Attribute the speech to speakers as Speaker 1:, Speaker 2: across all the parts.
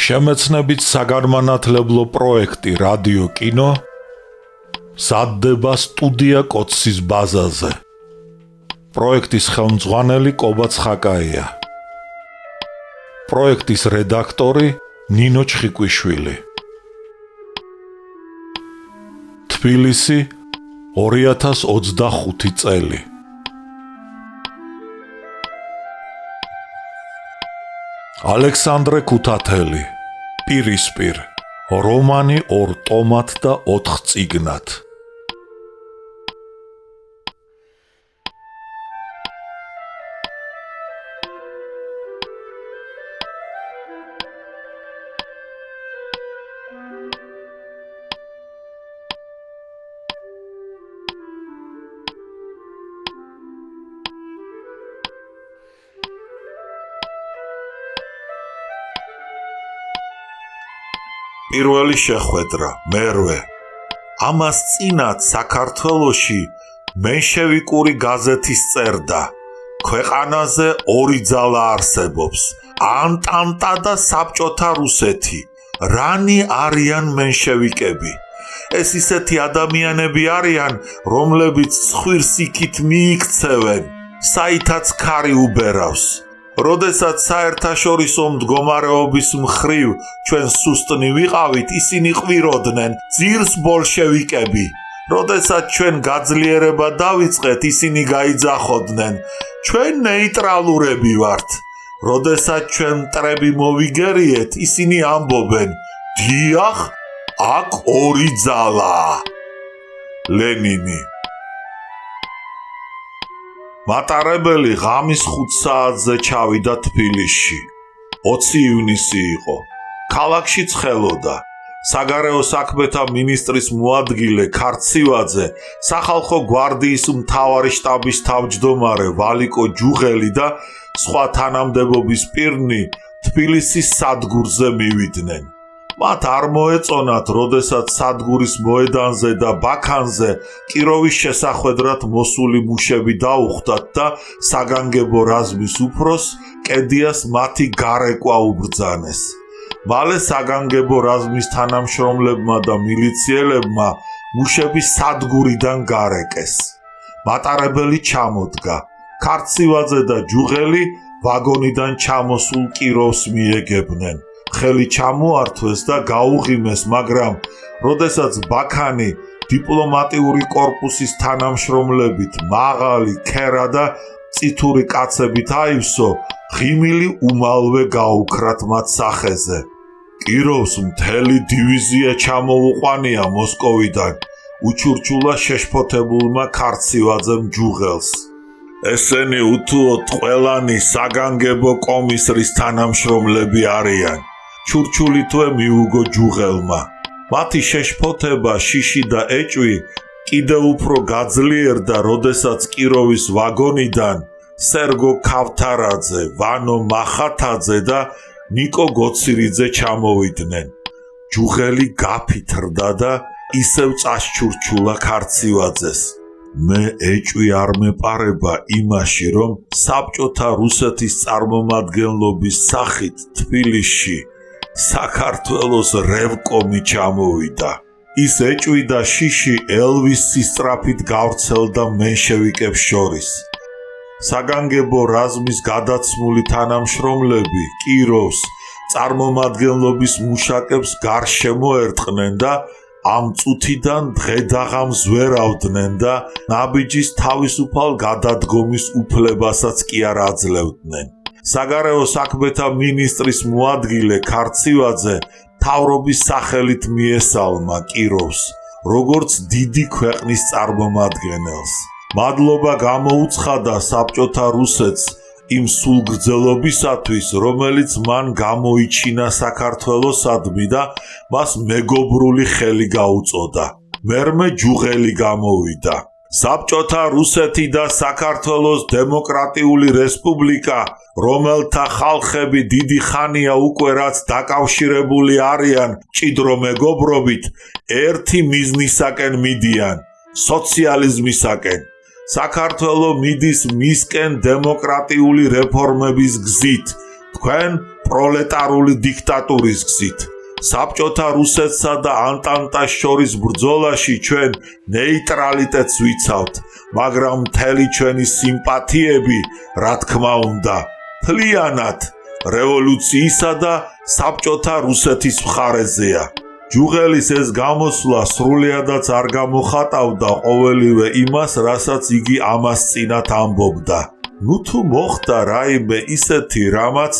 Speaker 1: შემეცნებით საგანმანათლებლო პროექტი რადიო კინო სადდება სტუდია კოცის ბაზაზე. პროექტის ხელმძღვანელი კობა ცხაკაია. პროექტის რედაქტორი ნინო ჩხიკვიშვილი. თბილისი 2025 წელი. ალექსანდრე ქუთათელი, პირისპირ, რომანი 2 ტომად და 4 წიგნად. პირველი შეხვედრა, მერვე. ამას წინათ საქართველოში მენშევიკური გაზეთის წერდა. ქვეყანაზე 2 ძალა არსებობს, ანტანტა და საბჭოთა რუსეთი. რანი არიან მენშევიკები? ეს ისეთი ადამიანები არიან, რომლებიც ცხვირს იქით მიიქცევენ, საითაც ქარი უბერავს. როდესაც საერთაშორისო მდგომარეობის მხრივ ჩვენ სუსტნი ვიყავით, ისინი ყვიროდნენ ძირს ბოლშევიკები. როდესაც ჩვენ გაძლიერება დავიწყეთ, ისინი გაიძახოდნენ ჩვენ ნეიტრალურები ვართ. როდესაც ჩვენ მტრები მოვიგერიეთ, ისინი ამბობენ დიახ, აქ 2 ძალაა. ლენინი. მატარებელი ღამის 5 საათზე ჩავიდა თბილისში. 20 ივნისი იყო. ქალაქში ცხელოდა. საგარეო საქმეთა მინისტრის მოადგილე ქარცივაძე, სახალხო გვარდიის მთავარი შტაბის თავმჯდომარე ვალიკო ჯუღელი და სხვა თანამდებობის პირნი თბილისის სადგურზე მივიდნენ. მათ არ მოეწონათ, როდესაც სადგურის მოედანზე და ბაქანზე კიროვის შესახვედრად მოსული მუშები დაუხვდათ და საგანგებო რაზმის უფროს კედიას მათი გარეკვა უბრძანეს. მალე საგანგებო რაზმის თანამშრომლებმა და მილიციელებმა მუშები სადგურიდან გარეკეს. მატარებელი ჩამოდგა. ქარცივაძე და ჯუღელი ვაგონიდან ჩამოსულ კიროვს მიეგებდნენ. ხელი ჩამოართვეს და გაუღიმეს, მაგრამ როდესაც ბაქანი დიპლომატიური კორპუსის თანამშრომლებით მაღალი, ქერა და წითური კაცებით აივსო, ღიმილი უმალვე გაუქრათ მათ სახეზე. კიროვს მთელი დივიზია ჩამოუყვანია მოსკოვიდან, უჩურჩულა შეშფოთებულმა ქარცივაძემ ჯუღელს. ესენი უთუოდ ყველანი საგანგებო კომისრის თანამშრომლები არიან. ჩურჩულითვე მიუგო ჯუღელმა. მათი შეშფოთება, შიში და ეჭვი კიდევ უფრო გაძლიერდა, როდესაც კიროვის ვაგონიდან სერგო ქავთარაძე, ვანო მახათაძე და ნიკო გოცირიძე ჩამოვიდნენ. ჯუღელი გაფითრდა და ისევ წაშჩურჩულა ქარცივაძეს. მე ეჭვი არ მეპარება იმაში, რომ საბჭოთა რუსეთის წარმომადგენლობის სახით თბილისში საქართველოს რევკომი ჩამოვიდა. ის ეჭვი და შიში ელვის სისწრაფით გავრცელდა მენშევიკებს შორის. საგანგებო რაზმის გადაცმული თანამშრომლები კიროვს წარმომადგენლობის მუშაკებს გარშემო ერტყნენ და ამ წუთიდან დღედაღამს ვერავდნენ და ნაბიჯის თავისუფალ გადადგომის უფლებასაც კი არ აძლევდნენ. საგარეო საქმეთა მინისტრის მოადგილე ქარცივაძე მთავრობის სახელით მიესალმა კიროვს, როგორც დიდი ქვეყნის წარმომადგენელს. მადლობა გამოუცხადა საბჭოთა რუსეთს იმ სულგრძელობისათვის, რომელიც მან გამოიჩინა საქართველოსადმი და მას მეგობრული ხელი გაუწოდა. მერმე ჯუღელი გამოვიდა. საბჭოთა რუსეთი და საქართველოს დემოკრატიული რესპუბლიკა, რომელთა ხალხები დიდი ხანია უკვე რაც დაკავშირებული არიან მჭიდრო მეგობრობით, ერთი მიზნისაკენ მიდიან, სოციალიზმისაკენ. საქართველო მიდის მისკენ დემოკრატიული რეფორმების გზით. თქვენ პროლეტარული დიქტატურის გზით. საბჭოთა რუსეთსა და ანტანტას შორის ბრძოლაში ჩვენ ნეიტრალიტეტს ვიცავთ, მაგრამ მთელი ჩვენი სიმპათიები, რა თქმა უნდა, მთლიანად რევოლუციისა და საბჭოთა რუსეთის მხარეზეა. ჯუღელის ეს გამოსვლა სრულიადაც არ გამოხატავდა ყოველივე იმას, რასაც იგი ამას წინათ ამბობდა. ნუ თუ მოხდა რაიმე ისეთი, რამაც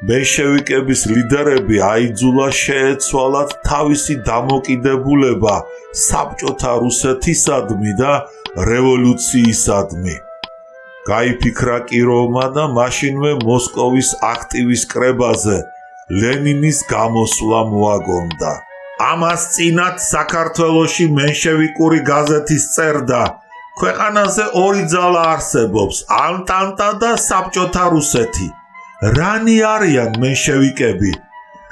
Speaker 1: მენშევიკების ლიდერები აიძულა შეეცვალათ თავისი დამოკიდებულება საბჭოთა რუსეთისადმი და რევოლუციისადმი. გაიფიქრა კიროვმა და მაშინვე მოსკოვის აქტივის კრებაზე ლენინის გამოსვლა მოაგონდა. ამას წინათ საქართველოში მენშევიკური გაზეთის წერდა: ქვეყანაზე ორი ძალა არსებობს, ანტანტა და საბჭოთა რუსეთი. რანი არიან მენშევიკები?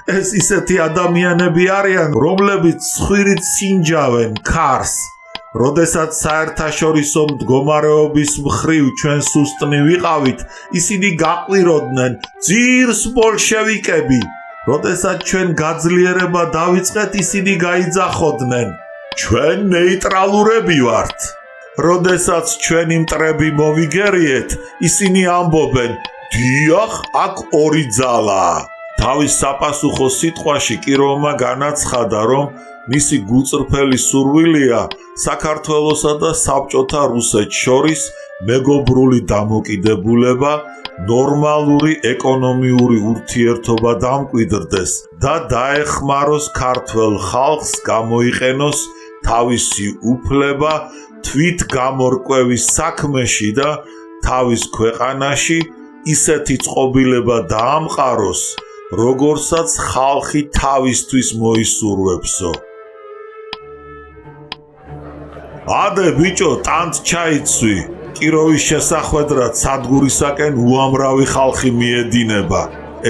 Speaker 1: ეს ისეთი ადამიანები არიან, რომლებიც ცხვირით სინჯავენ ქარს. როდესაც საერთაშორისო მდგომარეობის მხრივ ჩვენ სუსტნი ვიყავით, ისინი გაყვიროდნენ ძირს ბოლშევიკები. როდესაც ჩვენ გაძლიერება დავიწყეთ, ისინი გაიძახოდნენ ჩვენ ნეიტრალურები ვართ. როდესაც ჩვენი მტრები მოვიგერიეთ, ისინი ამბობენ დიახ, აქ ორი ძალაა. თავის საპასუხო სიტყვაში კიროვმა განაცხადა, რომ მისი გულწრფელი სურვილია საქართველოსა და საბჭოთა რუსეთს შორის მეგობრული დამოკიდებულება, ნორმალური ეკონომიური ურთიერთობა დამკვიდრდეს და დაეხმაროს ქართველ ხალხს გამოიყენოს თავისი უფლება თვითგამორკვევის საქმეში და თავის ქვეყანაში ისეთი წყობილება დაამყაროს, როგორცაც ხალხი თავისთვის მოისურვებსო. ადე ბიჭო, ტანთ ჩაიცვი. კიროვის შესახვედრად სადგურისაკენ უამრავი ხალხი მიედინება.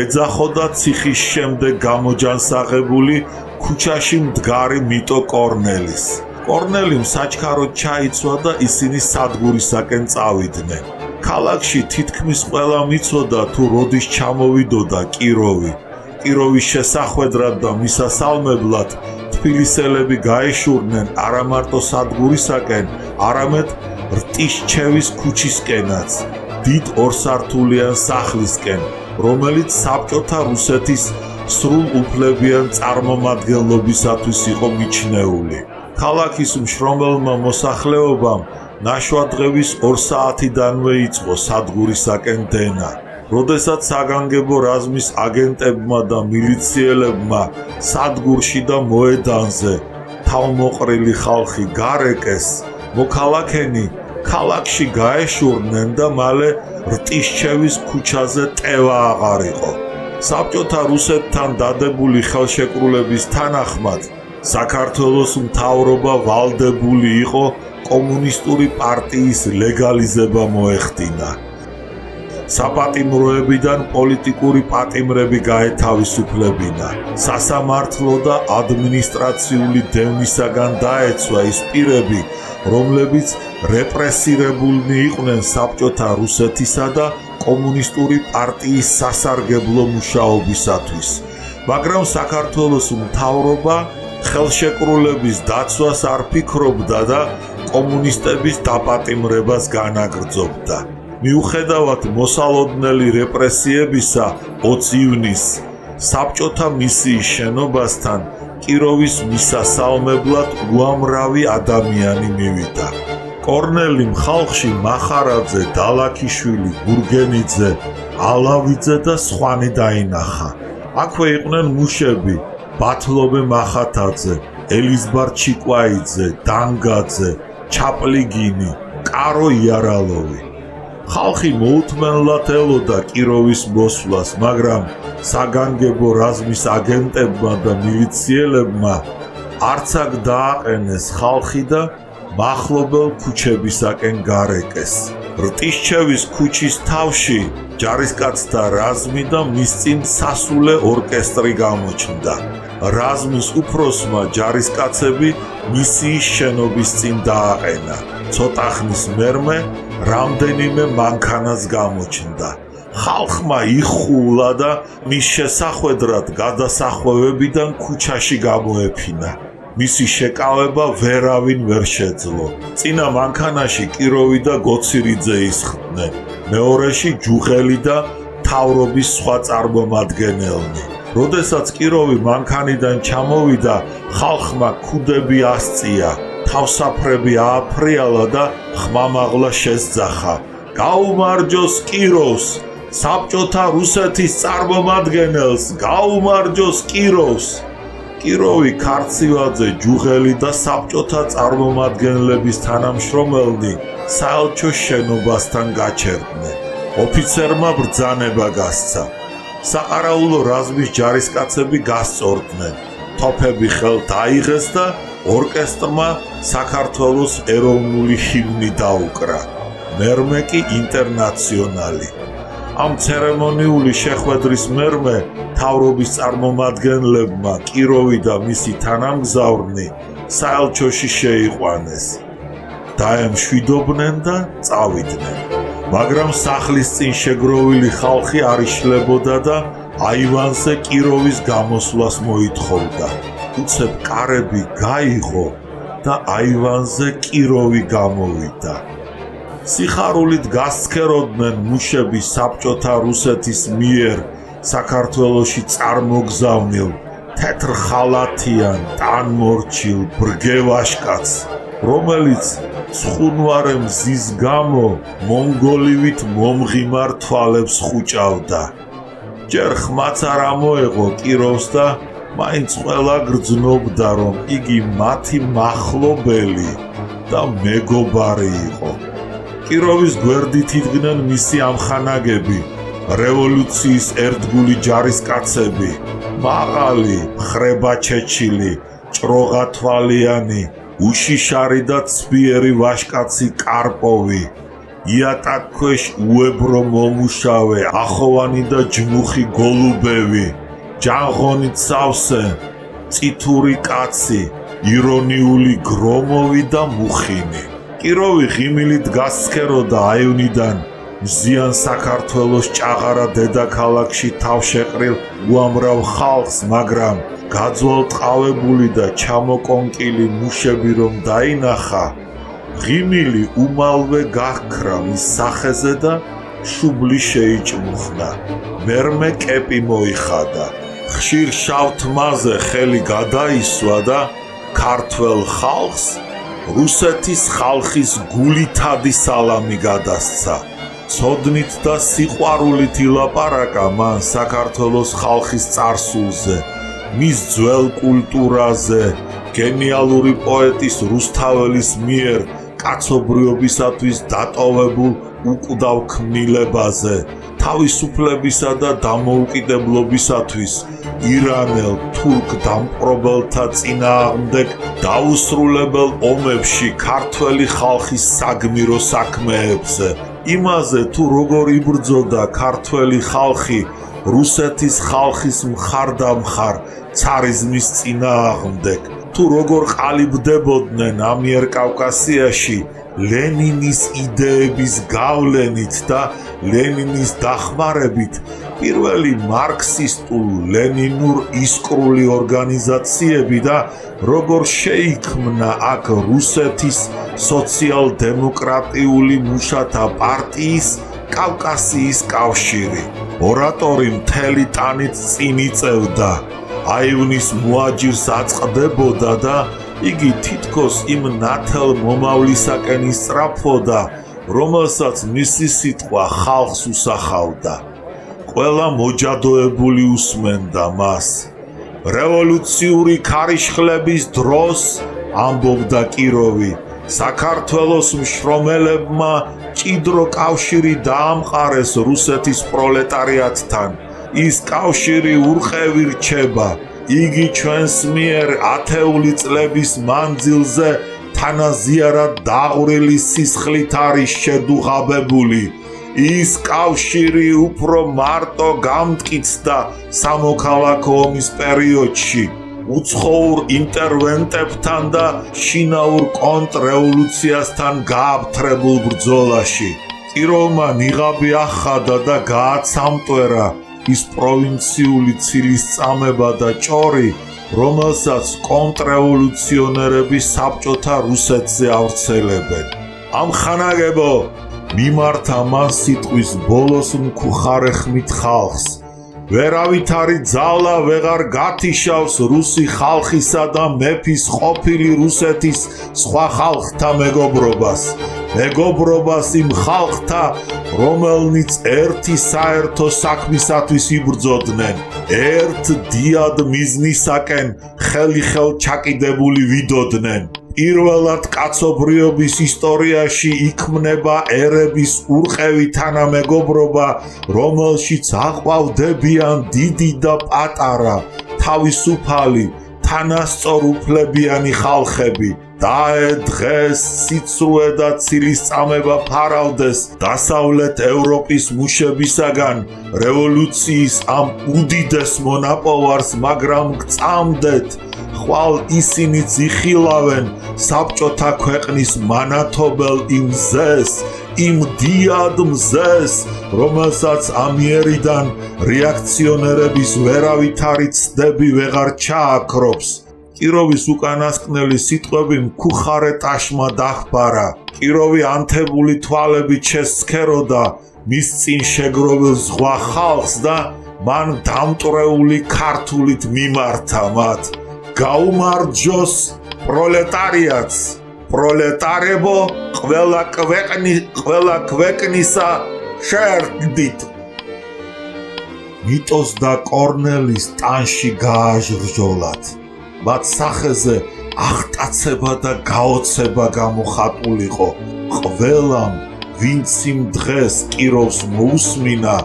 Speaker 1: ეძახოდა ციხის შემდეგ გამოჯანსაღებული ქუჩაში მდგარი მიტო კორნელის. კორნელიმ საჩქაროდ ჩაიცვა და ისინი სადგურისაკენ წავიდნენ. ქალაქში თითქმის ყველა მიცოდა თუ როდის ჩამოვიდოდა კიროვი. კიროვის შესახვედრად და მისასალმებლად თბილისელები გაეშურნენ არა მარტო სადგურისაკენ, არამედ რტიშჩევის ქუჩისკენაც, დიდ ორსართულიან სახლისკენ, რომელიც საბჭოთა რუსეთის სრულუფლებიან წარმომადგენლობისათვის იყო მიჩნეული. ქალაქის მშრომელმა მოსახლეობამ ნაშვადღების 2 საათიდანვე იწყო სადგურისაკენ დენა. როდესაც საგანგებო რაზმის აგენტებმა და მილიციელებმა სადგურში და მოედანზე თავმოყრილი ხალხი გარეკეს, მოქალაქენი ქალაქში გაეშურნენ და მალე რტიშჩევის ქუჩაზე ტევა აღარ იყო. საბჭოთა რუსეთთან დადებული ხელშეკრულების თანახმად საქართველოს მთავრობა ვალდებული იყო კომუნისტური პარტიის ლეგალიზება მოეხდინა. საპატიმროებიდან პოლიტიკური პატიმრები გაეთავისუფლებინა. სასამართლო და ადმინისტრაციული დევნისაგან დაეცვა ის პირები, რომლებიც რეპრესირებულნი იყვნენ საბჭოთა რუსეთისა და კომუნისტური პარტიის სასარგებლო მუშაობისათვის. მაგრამ საქართველოს მთავრობა ხელშეკრულების დაცვას არ ფიქრობდა და კომუნისტების დაპატიმრებას განაგრძობდა. მიუხედავად მოსალოდნელი რეპრესიებისა 20 ივნისს საბჭოთა მისიის შენობასთან კიროვის მისასალმებლად უამრავი ადამიანი მივიდა. კორნელიმ ხალხში მახარაძე, დალაქიშვილი, გურგენიძე, ალავიძე და სხვანი დაინახა. აქვე იყვნენ მუშები ბათლობე მახათაძე, ელიზბარ ჩიკვაიძე, დანგაძე, ჩაპლიგინი, კარო იარალოვი. ხალხი მოუთმენლად ელოდა კიროვის მოსვლას, მაგრამ საგანგებო რაზმის აგენტებმა და მილიციელებმა არც აქ დააყენეს ხალხი და მახლობელ ქუჩებისაკენ გარეკეს. რტიშჩევის ქუჩის თავში ჯარისკაცთა რაზმი და მის წინ სასულე ორკესტრი გამოჩნდა. რაზმის უფროსმა ჯარისკაცები მისიის შენობის წინ დააყენა. ცოტა ხნის მერმე რამდენიმე მანქანას გამოჩნდა. ხალხმა იხულა და მის შესახვედრად გადასახვევებიდან ქუჩაში გამოეფინა. მისი შეკავება ვერავინ ვერ შეძლო. წინა მანქანაში კიროვი და გოცირიძე ისხდნენ, მეორეში ჯუღელი და მთავრობის სხვა წარმომადგენელნი. როდესაც კიროვი მანქანიდან ჩამოვიდა, ხალხმა ქუდები ასწია, თავსაფრები ააფრიალა და ხმამაღლა შესძახა. გაუმარჯოს კიროვს, საბჭოთა რუსეთის წარმომადგენელს, გაუმარჯოს კიროვს. კიროვი, ქარცივაძე, ჯუღელი და საბჭოთა წარმომადგენლების თანამშრომელნი საელჩოს შენობასთან გაჩერდნენ. ოფიცერმა ბრძანება გასცა. საყარაულო რაზმის ჯარისკაცები გასწორდნენ. თოფები ხელთ აიღეს და ორკესტრმა საქართველოს ეროვნული ჰიმნი დაუკრა. მერმე კი ინტერნაციონალი. ამ ცერემონიული შეხვედრის მერმე მთავრობის წარმომადგენლებმა კიროვი და მისი თანამგზავრნი საელჩოში შეიყვანეს. დაემშვიდობდნენ და წავიდნენ. მაგრამ სახლის წინ შეგროვილი ხალხი არ იშლებოდა და აივანზე კიროვის გამოსვლას მოითხოვდა. უცებ კარები გაიღო და აივანზე კიროვი გამოვიდა. სიხარულით გასცქეროდნენ მუშები საბჭოთა რუსეთის მიერ საქართველოში წარმოგზავნილ თეთრ ხალათიან ტანმორჩილ ბრგევაშკაცს, რომელიც ცხუნვარე მზის გამო მონგოლივით მომღიმარ თვალებს ხუჭავდა. ჯერ ხმაც არ ამოეღო კიროვს და მაინც ყველა გრძნობდა, რომ იგი მათი მახლობელი და მეგობარი იყო. კიროვის გვერდით იდგნენ მისი ამხანაგები, რევოლუციის ერთგული ჯარისკაცები, მაღალი, ხრებაჩეჩილი, ჭროღათვალიანი, უშიშარი და ცბიერი ვაშკაცი კარპოვი, იატაკქვეშ უებრო მომუშავე, ახოვანი და ჯმუხი გოლუბევი, ჯანღონით სავსე, წითური კაცი, ირონიული გრომოვი და მუხინი. კიროვი ღიმილით გასცქეროდა აივნიდან მზიან საქართველოს ჭაღარა დედაქალაქში თავშეყრილ უამრავ ხალხს, მაგრამ გაძვალტყავებული და ჩამოკონკილი მუშები რომ დაინახა, ღიმილი უმალვე გაქრა მის სახეზე და შუბლი შეიჭმუხნა. მერმე კეპი მოიხადა. ხშირ შავ თმაზე ხელი გადაისვა და ქართველ ხალხს რუსეთის ხალხის გულითადი სალამი გადასცა. ცოდნით და სიყვარულით ილაპარაკა მან საქართველოს ხალხის წარსულზე, მის ძველ კულტურაზე, გენიალური პოეტის რუსთაველის მიერ კაცობრიობისათვის დატოვებულ უკვდავ ქმნილებაზე, თავისუფლებისა და დამოუკიდებლობისათვის ირანელ თურქ დამპყრობელთა წინააღმდეგ დაუსრულებელ ომებში ქართველი ხალხის საგმირო საქმეებზე, იმაზე თუ როგორ იბრძოდა ქართველი ხალხი რუსეთის ხალხის მხარდამხარ ცარიზმის წინააღმდეგ, თუ როგორ ყალიბდებოდნენ ამიერკავკასიაში ლენინის იდეების გავლენით და ლენინის დახმარებით პირველი მარქსისტულ ლენინურ ისკრული ორგანიზაციები და როგორ შეიქმნა აქ რუსეთის სოციალ-დემოკრატიული მუშათა პარტიის კავკასიის კავშირი. ორატორი მთელი ტანით წინ იწევდა, აივნის მოაჯირს აწყდებოდა და იგი თითქოს იმ ნათელ მომავლისაკენ ისწრაფვოდა, რომელსაც მისი სიტყვა ხალხს უსახავდა. ყველა მოჯადოებული უსმენდა მას. რევოლუციური ქარიშხლების დროს, ამბობდა კიროვი, საქართველოს მშრომელებმა ჭიდრო კავშირი დაამყარეს რუსეთის პროლეტარიატთან. ის კავშირი ურყევი რჩება. იგი ჩვენს მიერ ათეული წლების მანძილზე თანაზიარად დაყვრილი სისხლით არის შედუღაბებული. ის კავშირი უფრო მარტო გამტკიცდა სამოქალაქო ომის პერიოდში, უცხოურ ინტერვენტებთან და შინაურ კონტრრევოლუციასთან გააფთრებულ ბრძოლაში. კიროვმა ნიღაბი ახადა და გააცამტვერა ის პროვინციული ცილისწამება და ჭორი, რომელსაც კონტრრევოლუციონერები საბჭოთა რუსეთზე ავრცელებენ. ამხანაგებო, მიმართა მან სიტყვის ბოლოს მქუხარეხმით ხალხს. ვერავითარი ძალა ვეღარ გათიშავს რუსი ხალხისა და მეფის ყოფილი რუსეთის სხვა ხალხთა მეგობრობას იმ ხალხთა, რომელნიც ერთი საერთო საქმისათვის იბრძოდნენ, ერთ დიად მიზნისაკენ ხელი-ხელ ჩაკიდებული ვიდოდნენ. პირველად კაცობრიობის ისტორიაში იქმნება ერების ურყევი თანამეგობრობა, რომელშიც აყვავდებიან დიდი და პატარა, თავისუფალი, თანასწორუფლებიანი ხალხები. დაე დღეს სიცრუე და ცილისწამება ფარავდეს დასავლეთ ევროპის მუშებისაგან რევოლუციის ამ უდიდეს მონაპოვარს, მაგრამ გწამდეთ, ხვალ ისინიც იხილავენ საბჭოთა ქვეყნის მანათობელ იმ მზეს, იმ დიად მზეს, რომელსაც ამიერიდან რეაქციონერების ვერავითარი ცდები ვეღარ ჩააქრობს. კიროვის უკანასკნელი სიტყვები მქუხარე ტაშმა დაჰბარა. კიროვი ანთებული თვალებით შესცქეროდა მის წინ შეგროვილ ზღვა ხალხს და მან დამტვრეული ქართულით მიმართა მათ. გაუმარჯოს პროლეტარიატს, პროლეტარებო, ყველა ქვეყნისა შეერთდით. მიტოს და კორნელის ტანში გააჟრჟოლათ. მათ სახეზე აღტაცება და გაოცება გამოხატულიყო. ყველამ, ვინც იმ დღეს კიროვს მოусმინა,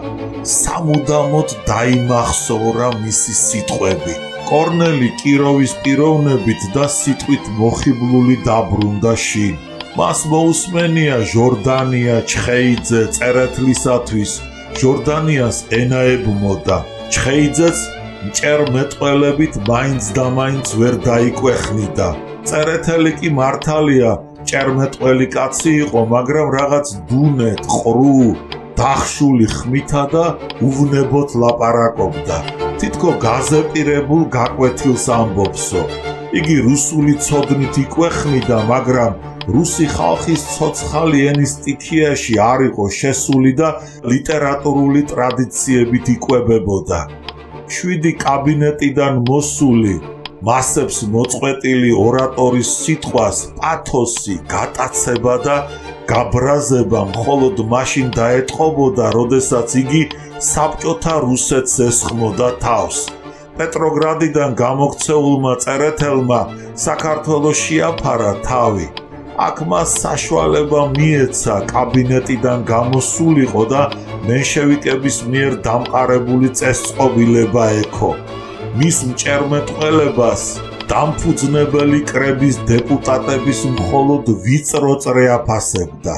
Speaker 1: სამუდამოდ დაიმახსოვრა მისი სიტყვები. კორნელი კიროვის პიროვნებით და სიტყვით მოხიბლული დაბრუნდა შინ. მას მოусმენია ჟორდანია ჩხეიძე წერეთლისათვის, ჟორდანიას ენაებმოდა. ჩხეიძეც მჭერმეტყველებით მაინც და მაინც ვერ დაიკვეხნიდა. წერეთელი კი მართალია მჭერმეტყველი კაცი იყო, მაგრამ რაღაც დუნეთ, ყრუ, დახშული ხმითა და უვნებოდ ლაპარაკობდა. თითქო გაზეპირებულ გაკვეთილს ამბობსო. იგი რუსული ცოდნით იკვეხნიდა, მაგრამ რუსი ხალხის ცოცხალი ენის სტიქიაში არ იყო შესული და ლიტერატურული ტრადიციებით იკვებებოდა. 7 კაბინეტიდან მოსული, მასებს მოწყვეტილი ორატორის სიტყვას პათოსი, გატაცება და გაბრაზება მხოლოდ მაშინ დაეტყობოდა, როდესაც იგი საბჭოთა რუსეთს ესხმოდა თავს. პეტროგრადიდან გამოქცეულმა წერეთელმა საქართველოს შეაფარა თავი. აქ მას საშუალება მიეცა კაბინეტიდან გამოსულიყო და მენშევიკების მიერ დამყარებული წესწყობილება ექო. მის მჭერმეტყველებას დამფუძნებელი კრების დეპუტატების მხოლოდ ვიწრო წრე აფასებდა.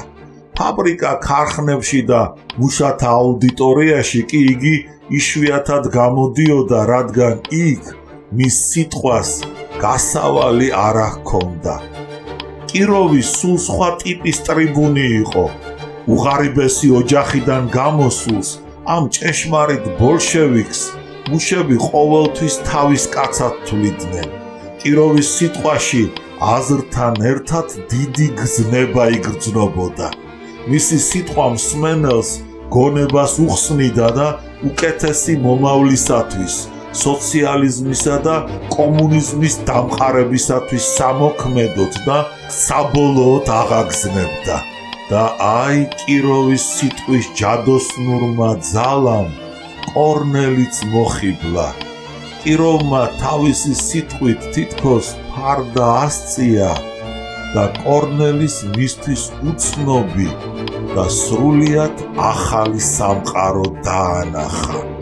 Speaker 1: ფაბრიკა ქარხნებში და მუშათა აუდიტორიაში კი იგი იშვიათად გამოდიოდა, რადგან იქ მის სიტყვას გასავალი არ ჰქონდა. კიროვი სულ სხვა ტიპის ტრიბუნი იყო. უღარიბესი ოჯახიდან გამოსულს, ამ ჭეშმარიტ ბოლშევიკს მუშები ყოველთვის თავის კაცად თვლიდნენ. კიროვის სიტყვაში აზრთან ერთად დიდი გზნება იგრძნობოდა. მისი სიტყვა მსმენელს გონებას უხსნიდა და უკეთესი მომავლისათვის, სოციალიზმისა და კომუნიზმის დამყარებისათვის სამოქმედოდ და საბოლოოდ აღაგზნებდა. და აი კიროვის სიტყვის ჯადოსნურმა ძალამ კორნელიც მოხიბლა. კიროვმა თავისი სიტყვით თითქოს ფარდა ასწია და კორნელის მისთვის უცნობი და სრულიად ახალი სამყარო დაანახა.